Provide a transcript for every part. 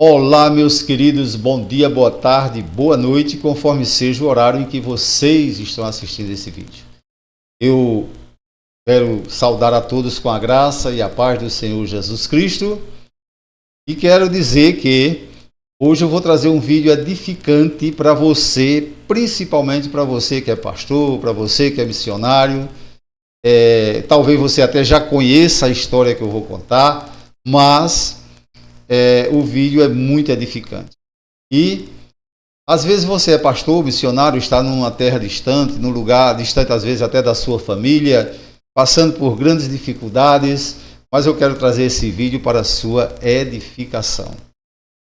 Olá, meus queridos, bom dia, boa tarde, boa noite, conforme seja o horário em que vocês estão assistindo esse vídeo. Eu quero saudar a todos com a graça e a paz do Senhor Jesus Cristo e quero dizer que hoje eu vou trazer um vídeo edificante para você, principalmente para você que é pastor, para você que é missionário. Talvez você até já conheça a história que eu vou contar, mas o vídeo é muito edificante. E às vezes você é pastor, missionário, está numa terra distante, num lugar distante às vezes até da sua família, passando por grandes dificuldades, mas eu quero trazer esse vídeo para a sua edificação.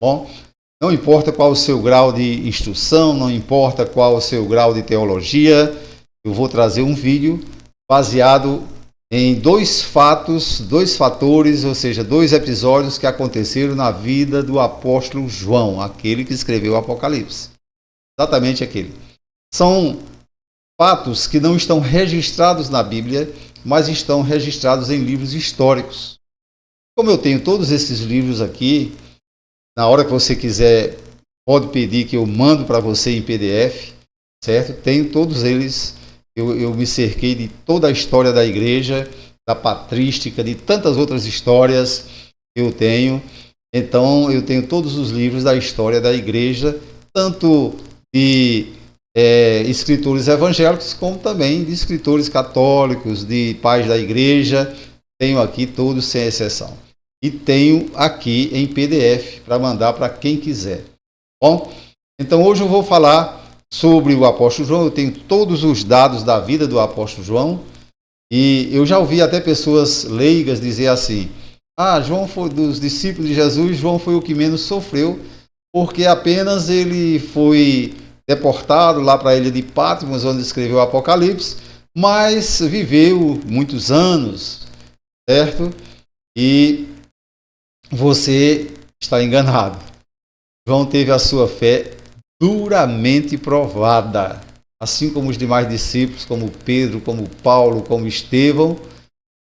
Bom, não importa qual o seu grau de instrução, não importa qual o seu grau de teologia, eu vou trazer um vídeo baseado em dois fatores, ou seja, dois episódios que aconteceram na vida do apóstolo João, aquele que escreveu o Apocalipse. Exatamente aquele. São fatos que não estão registrados na Bíblia, mas estão registrados em livros históricos. Como eu tenho todos esses livros aqui, na hora que você quiser, pode pedir que eu mando para você em PDF, certo? Tenho todos eles. Eu me cerquei de toda a história da igreja, da patrística, de tantas outras histórias que eu tenho. Então, eu tenho todos os livros da história da igreja, tanto de escritores evangélicos, como também de escritores católicos, de pais da igreja. Tenho aqui todos, sem exceção. E tenho aqui em PDF para mandar para quem quiser. Bom, então hoje eu vou falar sobre o apóstolo João. Eu tenho todos os dados da vida do apóstolo João e eu já ouvi até pessoas leigas dizer assim: João foi dos discípulos de Jesus, João foi o que menos sofreu, porque apenas ele foi deportado lá para a ilha de Patmos, onde escreveu o Apocalipse, mas viveu muitos anos, certo? E você está enganado. João teve a sua fé duramente provada, assim como os demais discípulos, como Pedro, como Paulo, como Estevão.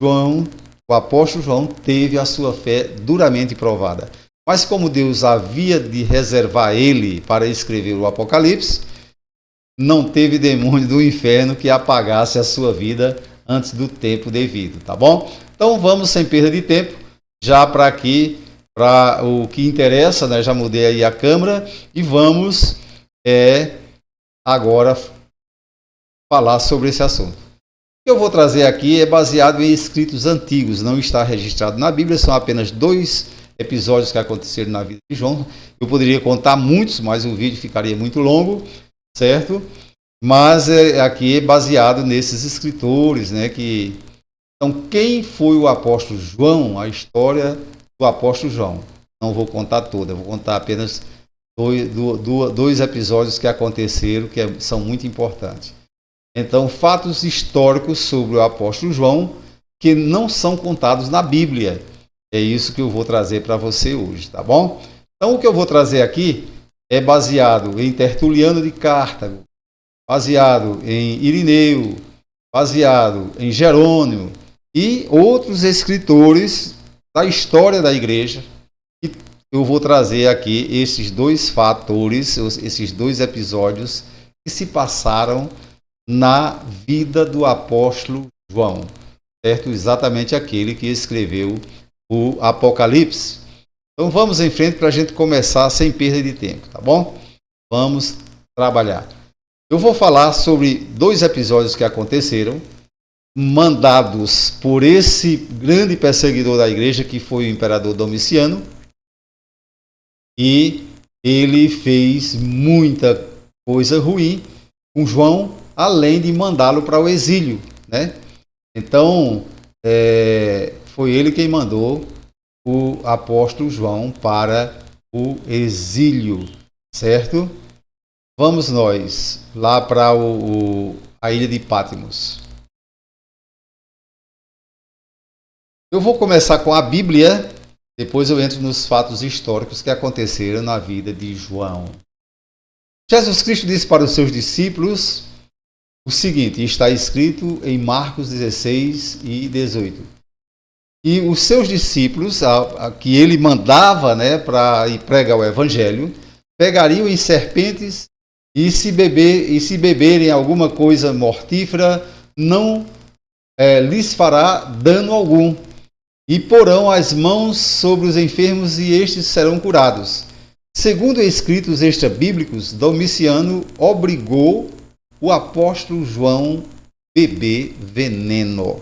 O apóstolo João teve a sua fé duramente provada. Mas como Deus havia de reservar ele para escrever o Apocalipse, não teve demônio do inferno que apagasse a sua vida antes do tempo devido, tá bom? Então vamos, sem perda de tempo, já para o que interessa, né? Já mudei aí a câmera e vamos agora falar sobre esse assunto. O que eu vou trazer aqui é baseado em escritos antigos, não está registrado na Bíblia, são apenas dois episódios que aconteceram na vida de João. Eu poderia contar muitos, mas o vídeo ficaria muito longo, certo? Mas aqui é baseado nesses escritores, né? Então, quem foi o apóstolo João? A história do apóstolo João. Não vou contar toda, vou contar apenas dois episódios que aconteceram, que são muito importantes. Então, fatos históricos sobre o apóstolo João que não são contados na Bíblia. É isso que eu vou trazer para você hoje, tá bom? Então, o que eu vou trazer aqui é baseado em Tertuliano de Cartago, baseado em Irineu, baseado em Jerônimo e outros escritores da história da igreja. E eu vou trazer aqui esses dois fatores, esses dois episódios que se passaram na vida do apóstolo João, certo? Exatamente aquele que escreveu o Apocalipse. Então vamos em frente para a gente começar sem perda de tempo, tá bom? Vamos trabalhar. Eu vou falar sobre dois episódios que aconteceram, mandados por esse grande perseguidor da igreja, que foi o imperador Domiciano, e ele fez muita coisa ruim com João, além de mandá-lo para o exílio, né? Então, foi ele quem mandou o apóstolo João para o exílio, certo? Vamos nós lá para a ilha de Patmos. Eu vou começar com a Bíblia, depois eu entro nos fatos históricos que aconteceram na vida de João. Jesus Cristo disse para os seus discípulos o seguinte, está escrito em Marcos 16 e 18. e os seus discípulos, que ele mandava, né, para ir pregar o evangelho, pegariam em serpentes e se beberem alguma coisa mortífera, não lhes fará dano algum. E porão as mãos sobre os enfermos e estes serão curados. Segundo escritos extra-bíblicos, Domiciano obrigou o apóstolo João beber veneno.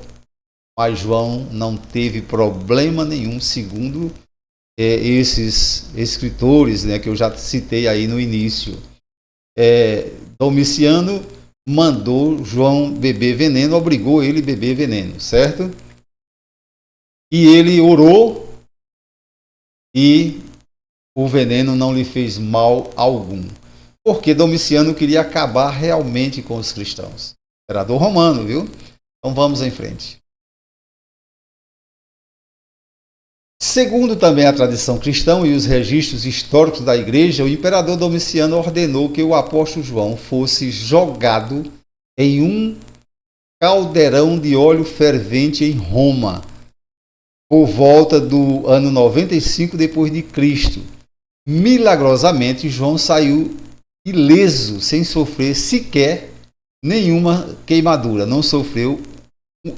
Mas João não teve problema nenhum, segundo esses escritores, né, que eu já citei aí no início. Domiciano mandou João beber veneno, obrigou ele a beber veneno, certo? E ele orou e o veneno não lhe fez mal algum. Porque Domiciano queria acabar realmente com os cristãos. Imperador romano, viu? Então vamos em frente. Segundo também a tradição cristã e os registros históricos da igreja, o imperador Domiciano ordenou que o apóstolo João fosse jogado em um caldeirão de óleo fervente em Roma, por volta do ano 95 depois de Cristo. Milagrosamente, João saiu ileso, sem sofrer sequer nenhuma queimadura. Não sofreu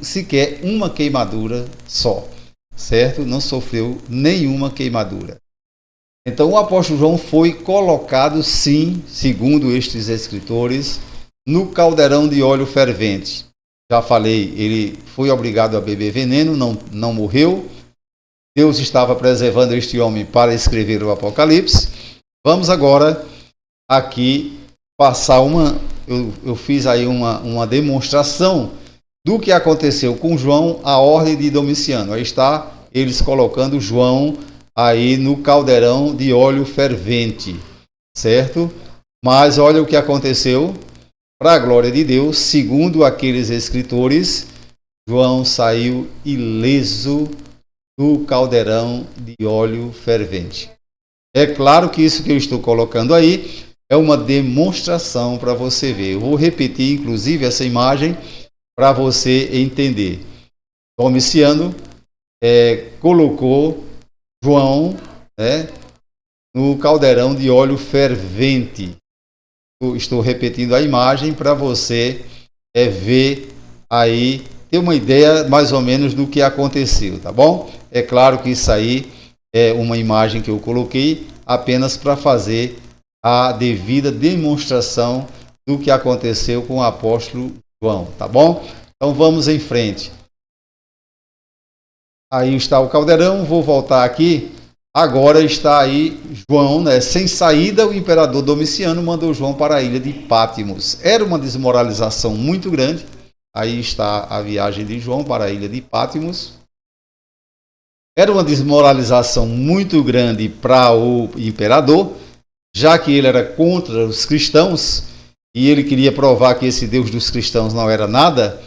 sequer uma queimadura só, certo? Não sofreu nenhuma queimadura. Então o apóstolo João foi colocado, sim, segundo estes escritores, no caldeirão de óleo fervente. Já falei, ele foi obrigado a beber veneno, não morreu. Deus estava preservando este homem para escrever o Apocalipse. Vamos agora aqui passar eu fiz aí uma demonstração do que aconteceu com João, a ordem de Domiciano. Aí está eles colocando João aí no caldeirão de óleo fervente, certo? Mas olha o que aconteceu. Para a glória de Deus, segundo aqueles escritores, João saiu ileso do caldeirão de óleo fervente. É claro que isso que eu estou colocando aí é uma demonstração para você ver. Eu vou repetir, inclusive, essa imagem para você entender. Domiciano colocou João, né, no caldeirão de óleo fervente. Eu estou repetindo a imagem para você ver aí, ter uma ideia mais ou menos do que aconteceu, tá bom? É claro que isso aí é uma imagem que eu coloquei apenas para fazer a devida demonstração do que aconteceu com o apóstolo João, tá bom? Então vamos em frente. Aí está o caldeirão, vou voltar aqui. Agora está aí João, né? Sem saída, o imperador Domiciano mandou João para a ilha de Patmos. Era uma desmoralização muito grande. Aí está a viagem de João para a ilha de Patmos. Era uma desmoralização muito grande para o imperador, já que ele era contra os cristãos e ele queria provar que esse Deus dos cristãos não era nada.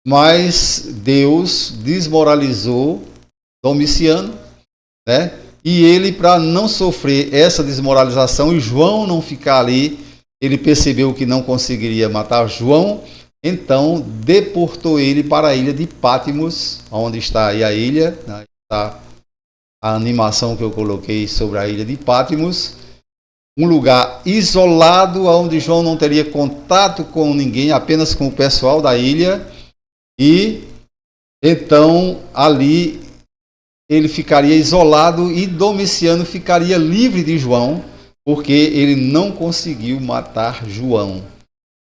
Mas Deus desmoralizou Domiciano, né? E ele, para não sofrer essa desmoralização e João não ficar ali, ele percebeu que não conseguiria matar João, então deportou ele para a ilha de Patmos, onde está aí a ilha, né? Está a animação que eu coloquei sobre a ilha de Patmos, um lugar isolado, onde João não teria contato com ninguém, apenas com o pessoal da ilha, e então ali ele ficaria isolado e Domiciano ficaria livre de João, porque ele não conseguiu matar João.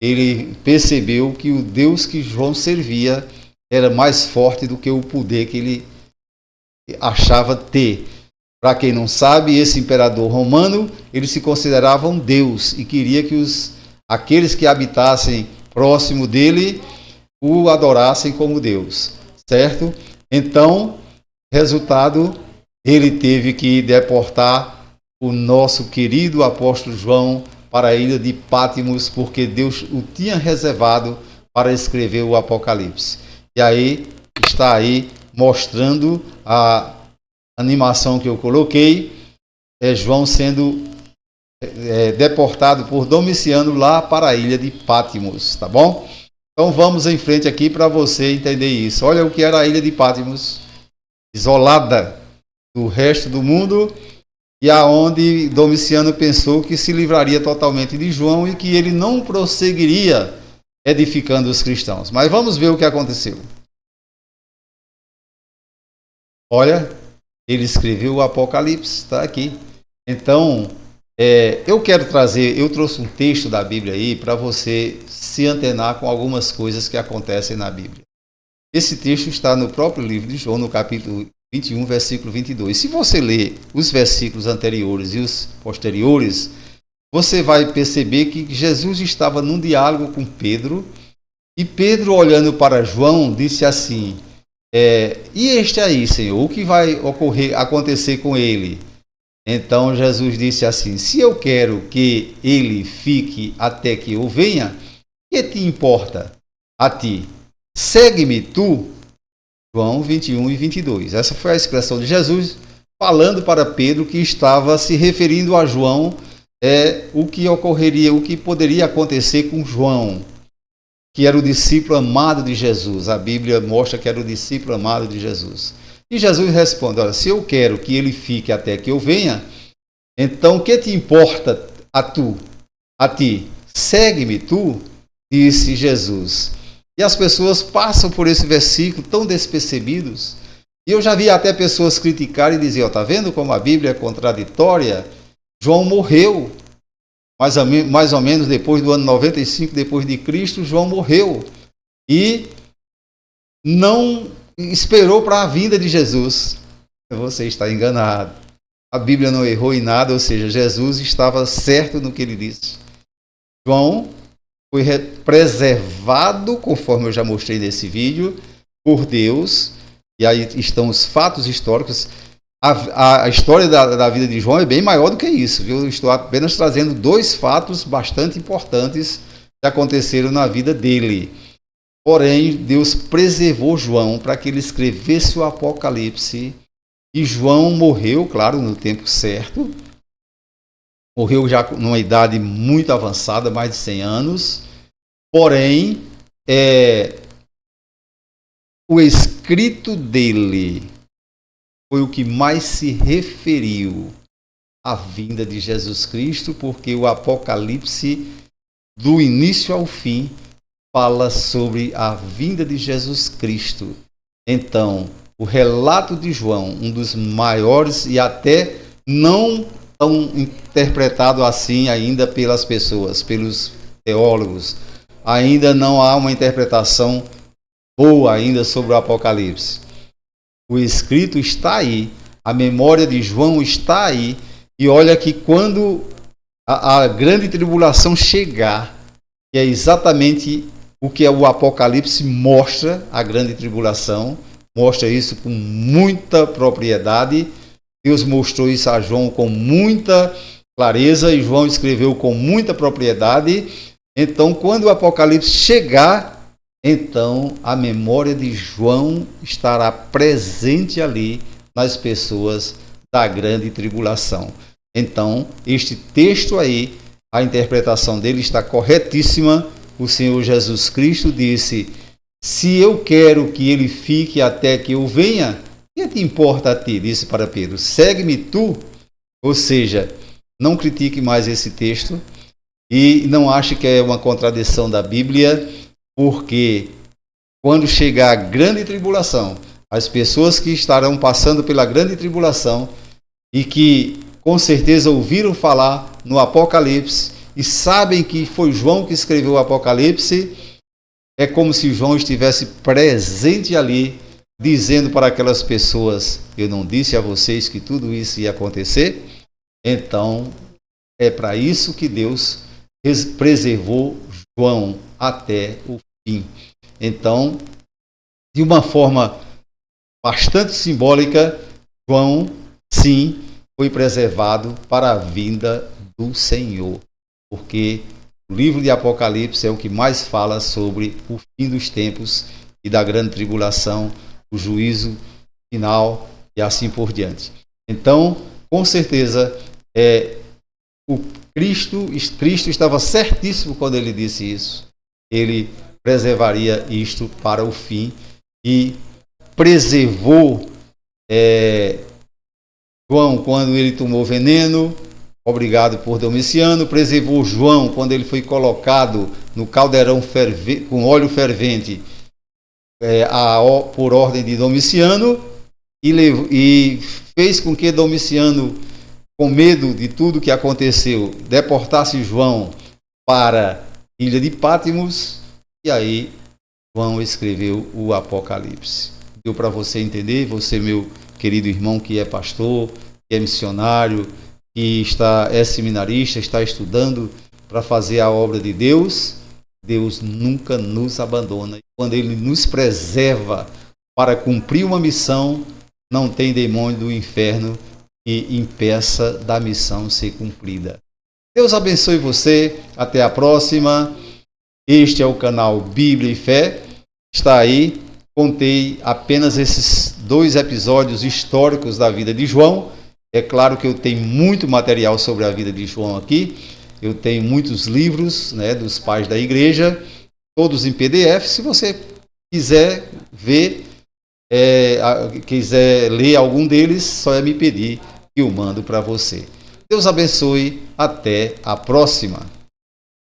Ele percebeu que o Deus que João servia era mais forte do que o poder que ele achava ter. Para quem não sabe, esse imperador romano, ele se considerava um Deus e queria que aqueles que habitassem próximo dele o adorassem como Deus, certo? Então, resultado, ele teve que deportar o nosso querido apóstolo João para a ilha de Patmos, porque Deus o tinha reservado para escrever o Apocalipse. E aí, está aí mostrando a animação que eu coloquei, João sendo deportado por Domiciano lá para a ilha de Patmos, tá bom? Então vamos em frente aqui para você entender isso. Olha o que era a ilha de Patmos. isolada do resto do mundo, e aonde Domiciano pensou que se livraria totalmente de João e que ele não prosseguiria edificando os cristãos. Mas vamos ver o que aconteceu. Olha, ele escreveu o Apocalipse, está aqui. Então, eu trouxe um texto da Bíblia aí para você se antenar com algumas coisas que acontecem na Bíblia. Esse texto está no próprio livro de João, no capítulo 21, versículo 22. Se você ler os versículos anteriores e os posteriores, você vai perceber que Jesus estava num diálogo com Pedro, e Pedro, olhando para João, disse assim: e este aí, Senhor, o que vai acontecer com ele? Então Jesus disse assim: se eu quero que ele fique até que eu venha, que te importa a ti? Segue-me tu. João 21 e 22. Essa foi a expressão de Jesus falando para Pedro, que estava se referindo a João, o que ocorreria, o que poderia acontecer com João, que era o discípulo amado de Jesus. A Bíblia mostra que era o discípulo amado de Jesus. E Jesus responde: olha, se eu quero que ele fique até que eu venha, então o que te importa a ti? Segue-me tu, disse Jesus. E as pessoas passam por esse versículo tão despercebidos. E eu já vi até pessoas criticarem e dizer: tá vendo como a Bíblia é contraditória? João morreu. Mais ou menos depois do ano 95 depois de Cristo, João morreu. E não esperou para a vinda de Jesus. Você está enganado. A Bíblia não errou em nada, ou seja, Jesus estava certo no que ele disse. João foi preservado, conforme eu já mostrei nesse vídeo, por Deus. E aí estão os fatos históricos. A história da vida de João é bem maior do que isso, viu? Eu estou apenas trazendo 2 fatos bastante importantes que aconteceram na vida dele. Porém, Deus preservou João para que ele escrevesse o Apocalipse. E João morreu, claro, no tempo certo. Morreu já numa idade muito avançada, mais de 100 anos. Porém, o escrito dele foi o que mais se referiu à vinda de Jesus Cristo, porque o Apocalipse, do início ao fim, fala sobre a vinda de Jesus Cristo. Então, o relato de João, um dos maiores e até não tão interpretado assim ainda pelas pessoas, pelos teólogos, ainda não há uma interpretação boa ainda sobre o Apocalipse. O escrito está aí, a memória de João está aí, e olha que quando a grande tribulação chegar, que é exatamente o que o Apocalipse mostra, a grande tribulação, mostra isso com muita propriedade. Deus mostrou isso a João com muita clareza, e João escreveu com muita propriedade. Então, quando o Apocalipse chegar, então a memória de João estará presente ali nas pessoas da grande tribulação. Então, este texto aí, a interpretação dele está corretíssima. O Senhor Jesus Cristo disse: se eu quero que ele fique até que eu venha, o que te importa a ti? Disse para Pedro: segue-me tu. Ou seja, não critique mais esse texto e não ache que é uma contradição da Bíblia, porque quando chegar a grande tribulação, as pessoas que estarão passando pela grande tribulação e que com certeza ouviram falar no Apocalipse e sabem que foi João que escreveu o Apocalipse, é como se João estivesse presente ali, dizendo para aquelas pessoas: eu não disse a vocês que tudo isso ia acontecer? Então, é para isso que Deus preservou João até o fim. Então, de uma forma bastante simbólica, João, sim, foi preservado para a vinda do Senhor, porque o livro de Apocalipse é o que mais fala sobre o fim dos tempos e da grande tribulação, o juízo final e assim por diante. Então, com certeza, o Cristo estava certíssimo quando ele disse isso. Ele preservaria isto para o fim e preservou João, quando ele tomou veneno, obrigado por Domiciano, preservou João quando ele foi colocado no caldeirão com óleo fervente por ordem de Domiciano, e fez com que Domiciano, com medo de tudo que aconteceu, deportasse João para a ilha de Patmos, e aí João escreveu o Apocalipse. Deu para você entender, você, meu querido irmão que é pastor, que é missionário, que é seminarista, está estudando para fazer a obra de Deus. Deus nunca nos abandona. Quando Ele nos preserva para cumprir uma missão, não tem demônio do inferno que impeça da missão ser cumprida. Deus abençoe você. Até a próxima. Este é o canal Bíblia e Fé. Está aí. Contei apenas esses 2 episódios históricos da vida de João. É claro que eu tenho muito material sobre a vida de João aqui. Eu tenho muitos livros, né, dos pais da igreja, todos em PDF. Se você quiser ver, quiser ler algum deles, só é me pedir que eu mando para você. Deus abençoe. Até a próxima.